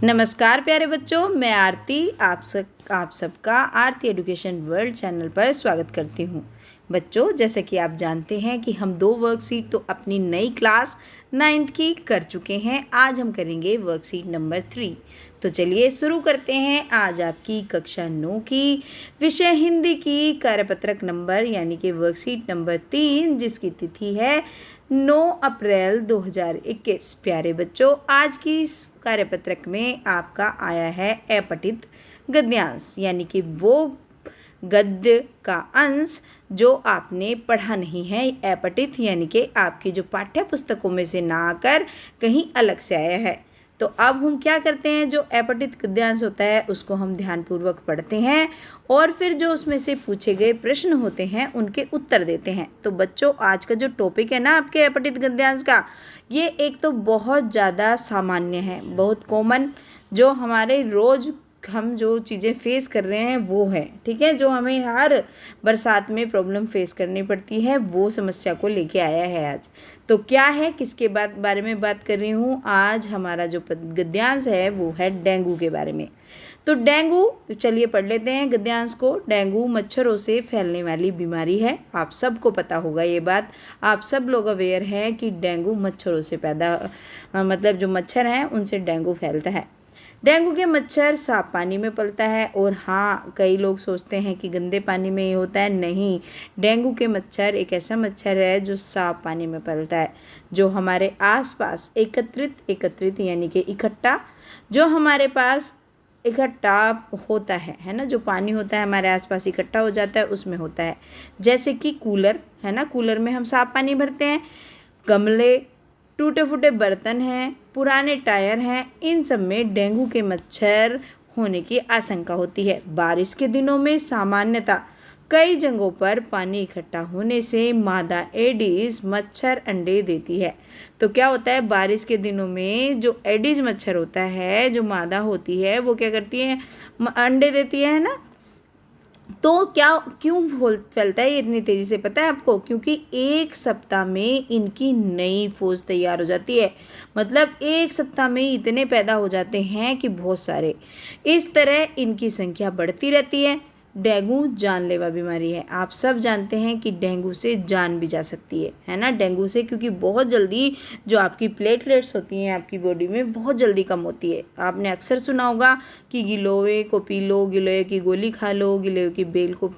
नमस्कार प्यारे बच्चों, मैं आरती आप सबका आरती एजुकेशन वर्ल्ड चैनल पर स्वागत करती हूँ। बच्चों, जैसे कि आप जानते हैं कि हम 2 वर्कशीट तो अपनी नई क्लास 9th की कर चुके हैं। आज हम करेंगे वर्कशीट नंबर 3। तो चलिए शुरू करते हैं। आज आपकी कक्षा 9 की विषय हिंदी की कार्यपत्रक नंबर यानी कि वर्कशीट नंबर 3, जिसकी तिथि है 9 अप्रैल 2021। प्यारे बच्चों, आज की इस कार्यपत्रक में आपका आया है अपठित गद्यांश, यानी कि वो गद्य का अंश जो आपने पढ़ा नहीं है। अपठित यानी कि आपकी जो पाठ्य पुस्तकों में से ना आकर कहीं अलग से आया है। तो अब हम क्या करते हैं, जो अपठित गद्यांश होता है उसको हम ध्यानपूर्वक पढ़ते हैं और फिर जो उसमें से पूछे गए प्रश्न होते हैं उनके उत्तर देते हैं। तो बच्चों, आज का जो टॉपिक है ना आपके अपठित गद्यांश का, ये एक तो बहुत ज़्यादा सामान्य है, बहुत कॉमन, जो हमारे रोज़ हम जो चीज़ें फेस कर रहे हैं वो है, ठीक है, जो हमें हर बरसात में प्रॉब्लम फेस करनी पड़ती है, वो समस्या को लेके आया है आज। तो क्या है, किसके बारे में बात कर रही हूँ आज? हमारा जो गद्यांश है वो है डेंगू के बारे में। तो डेंगू, चलिए पढ़ लेते हैं गद्यांश को। डेंगू मच्छरों से फैलने वाली बीमारी है। आप सबको पता होगा ये बात, आप सब लोग अवेयर हैं कि डेंगू मच्छरों से मतलब जो मच्छर हैं उनसे डेंगू फैलता है। डेंगू के मच्छर साफ पानी में पलता है। और हाँ, कई लोग सोचते हैं कि गंदे पानी में ये होता है। नहीं, डेंगू के मच्छर एक ऐसा मच्छर है जो साफ पानी में पलता है, जो हमारे आसपास एकत्रित यानी कि इकट्ठा, जो हमारे पास इकट्ठा होता है ना, जो पानी होता है हमारे आसपास इकट्ठा हो जाता है, उसमें होता है। जैसे कि कूलर है ना, कूलर में हम साफ पानी भरते हैं, गमले, टूटे फूटे बर्तन हैं, पुराने टायर हैं, इन सब में डेंगू के मच्छर होने की आशंका होती है। बारिश के दिनों में सामान्यतः कई जगहों पर पानी इकट्ठा होने से मादा एडिस मच्छर अंडे देती है। तो क्या होता है, बारिश के दिनों में जो एडिस मच्छर होता है, जो मादा होती है, वो क्या करती है, अंडे देती है ना। तो क्यों फैलता है ये इतनी तेज़ी से, पता है आपको? क्योंकि एक सप्ताह में इनकी नई फौज तैयार हो जाती है। मतलब एक सप्ताह में इतने पैदा हो जाते हैं कि बहुत सारे, इस तरह इनकी संख्या बढ़ती रहती है। डेंगू जानलेवा बीमारी है। आप सब जानते हैं कि डेंगू से जान भी जा सकती है ना, डेंगू से, क्योंकि बहुत जल्दी जो आपकी प्लेटलेट्स होती हैं आपकी बॉडी में बहुत जल्दी कम होती है। आपने अक्सर सुना होगा कि गिलोय को पी लो, गिलोय की गोली खा लो, गिलोय की बेल को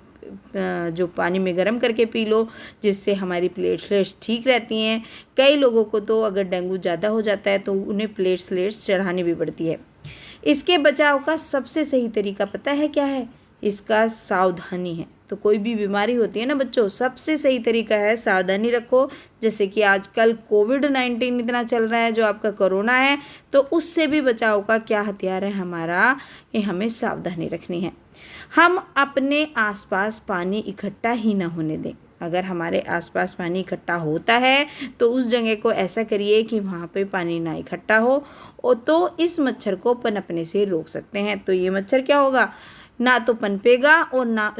जो पानी में गर्म करके पी लो, जिससे हमारी प्लेटलेट्स ठीक रहती हैं। कई लोगों को तो अगर डेंगू ज़्यादा हो जाता है तो उन्हें प्लेटलेट्स चढ़ानी भी पड़ती है। इसके बचाव का सबसे सही तरीका पता है क्या है? इसका सावधानी है। तो कोई भी बीमारी होती है ना बच्चों, सबसे सही तरीका है सावधानी रखो। जैसे कि आजकल कोविड-19 इतना चल रहा है, जो आपका कोरोना है, तो उससे भी बचाव का क्या हथियार है हमारा, कि हमें सावधानी रखनी है। हम अपने आसपास पानी इकट्ठा ही ना होने दें। अगर हमारे आसपास पानी इकट्ठा होता है तो उस जगह को ऐसा करिए कि वहाँ पे पानी ना इकट्ठा हो, और तो इस मच्छर को पनपने से रोक सकते हैं। तो ये मच्छर क्या होगा, ना तो पनपेगा और ना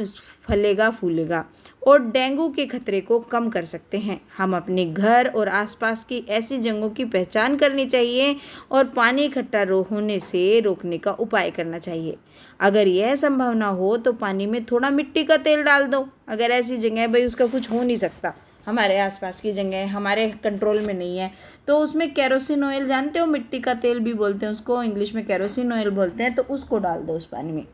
फलेगा फूलेगा, और डेंगू के खतरे को कम कर सकते हैं। हम अपने घर और आसपास की ऐसी जगहों की पहचान करनी चाहिए और पानी इकट्ठा होने से रोकने का उपाय करना चाहिए। अगर यह संभव ना हो तो पानी में थोड़ा मिट्टी का तेल डाल दो। अगर ऐसी जगह है भाई उसका कुछ हो नहीं सकता, हमारे आसपास की जगह हमारे कंट्रोल में नहीं है, तो उसमें केरोसिन ऑयल, जानते हो, मिट्टी का तेल भी बोलते हैं उसको, इंग्लिश में केरोसिन ऑयल बोलते हैं, तो उसको डाल दो उस पानी में।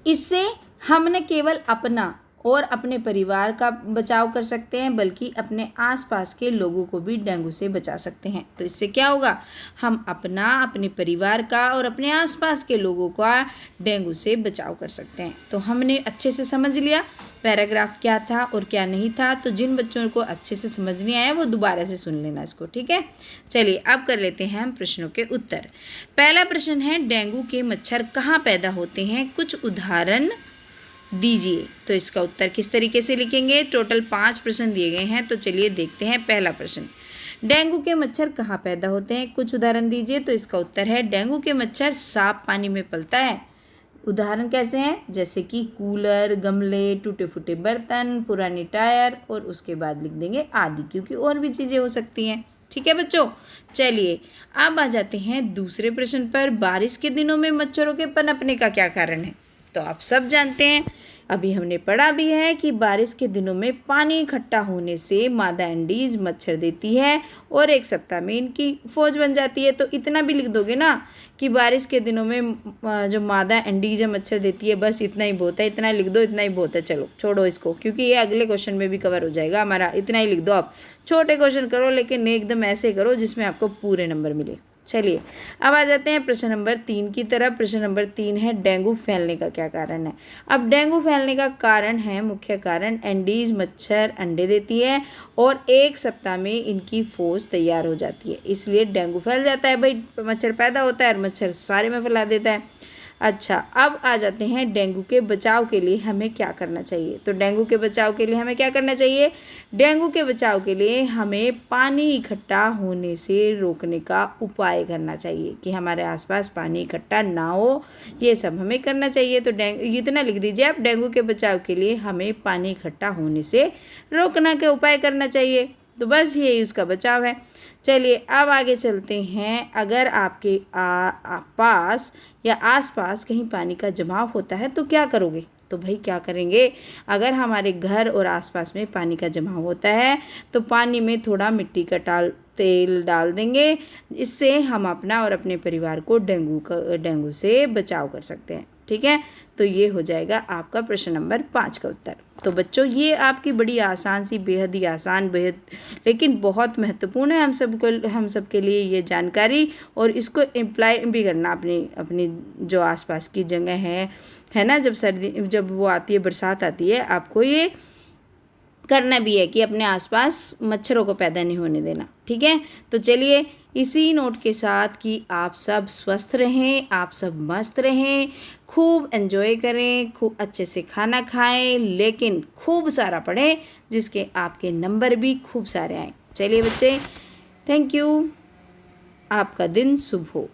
इससे हम न केवल अपना और अपने परिवार का बचाव कर सकते हैं, बल्कि अपने आसपास के लोगों को भी डेंगू से बचा सकते हैं। तो इससे क्या होगा, हम अपना, अपने परिवार का और अपने आसपास के लोगों का डेंगू से बचाव कर सकते हैं। तो हमने अच्छे से समझ लिया पैराग्राफ क्या था और क्या नहीं था। तो जिन बच्चों को अच्छे से समझ नहीं आया वो दोबारा से सुन लेना इसको, ठीक है। चलिए अब कर लेते हैं हम प्रश्नों के उत्तर। पहला प्रश्न है, डेंगू के मच्छर कहाँ पैदा होते हैं, कुछ उदाहरण दीजिए। तो इसका उत्तर किस तरीके से लिखेंगे? टोटल 5 प्रश्न दिए गए हैं, तो चलिए देखते हैं। पहला प्रश्न, डेंगू के मच्छर कहाँ पैदा होते हैं, कुछ उदाहरण दीजिए। तो इसका उत्तर है, डेंगू के मच्छर साफ पानी में पलता है। उदाहरण कैसे हैं? जैसे कि कूलर, गमले, टूटे फूटे बर्तन, पुरानी टायर, और उसके बाद लिख देंगे आदि, क्योंकि और भी चीज़ें हो सकती हैं। ठीक है बच्चों। चलिए अब आ जाते हैं दूसरे प्रश्न पर। बारिश के दिनों में मच्छरों के पनपने का क्या कारण है? तो आप सब जानते हैं, अभी हमने पढ़ा भी है कि बारिश के दिनों में पानी इकट्ठा होने से मादा एंडीज मच्छर देती है और 1 सप्ताह में इनकी फौज बन जाती है। तो इतना भी लिख दोगे ना कि बारिश के दिनों में जो मादा एंडीज मच्छर देती है, बस इतना ही बहुत है। इतना लिख दो, इतना ही बहुत है। चलो छोड़ो इसको, क्योंकि ये अगले क्वेश्चन में भी कवर हो जाएगा हमारा। इतना ही लिख दो आप। छोटे क्वेश्चन करो, लेकिन एकदम ऐसे करो जिसमें आपको पूरे नंबर मिले। चलिए अब आ जाते हैं प्रश्न नंबर 3 की तरफ। प्रश्न नंबर 3 है, डेंगू फैलने का क्या कारण है? अब डेंगू फैलने का कारण है, मुख्य कारण, एंडीज मच्छर अंडे देती है और 1 सप्ताह में इनकी फौज तैयार हो जाती है, इसलिए डेंगू फैल जाता है। भाई मच्छर पैदा होता है और मच्छर सारे में फैला देता है। अच्छा, अब आ जाते हैं डेंगू के बचाव के लिए हमें क्या करना चाहिए? तो डेंगू के बचाव के लिए हमें क्या करना चाहिए? डेंगू के बचाव के लिए हमें पानी इकट्ठा होने से रोकने का उपाय करना चाहिए, कि हमारे आसपास पानी इकट्ठा ना हो, ये सब हमें करना चाहिए। तो इतना लिख दीजिए आप, डेंगू के बचाव के लिए हमें पानी इकट्ठा होने से रोकने के उपाय करना चाहिए। तो बस यही उसका बचाव है। चलिए अब आगे चलते हैं। अगर आपके पास या आसपास कहीं पानी का जमाव होता है तो क्या करोगे? तो भाई क्या करेंगे? अगर हमारे घर और आसपास में पानी का जमाव होता है तो पानी में थोड़ा मिट्टी का तेल डाल देंगे। इससे हम अपना और अपने परिवार को डेंगू से बचाव कर सकते हैं। ठीक है, तो ये हो जाएगा आपका प्रश्न नंबर 5 का उत्तर। तो बच्चों ये आपकी बड़ी आसान सी, बेहद ही आसान, बेहद लेकिन बहुत महत्वपूर्ण है हम सबके लिए ये जानकारी। और इसको इम्प्लाई भी करना अपनी जो आसपास की जगह है ना। जब वो आती है, बरसात आती है, आपको ये करना भी है कि अपने आसपास मच्छरों को पैदा नहीं होने देना। ठीक है, तो चलिए इसी नोट के साथ कि आप सब स्वस्थ रहें, आप सब मस्त रहें, खूब एंजॉय करें, खूब अच्छे से खाना खाएं, लेकिन खूब सारा पढ़ें जिसके आपके नंबर भी खूब सारे आएँ। चलिए बच्चे, थैंक यू। आपका दिन शुभ हो।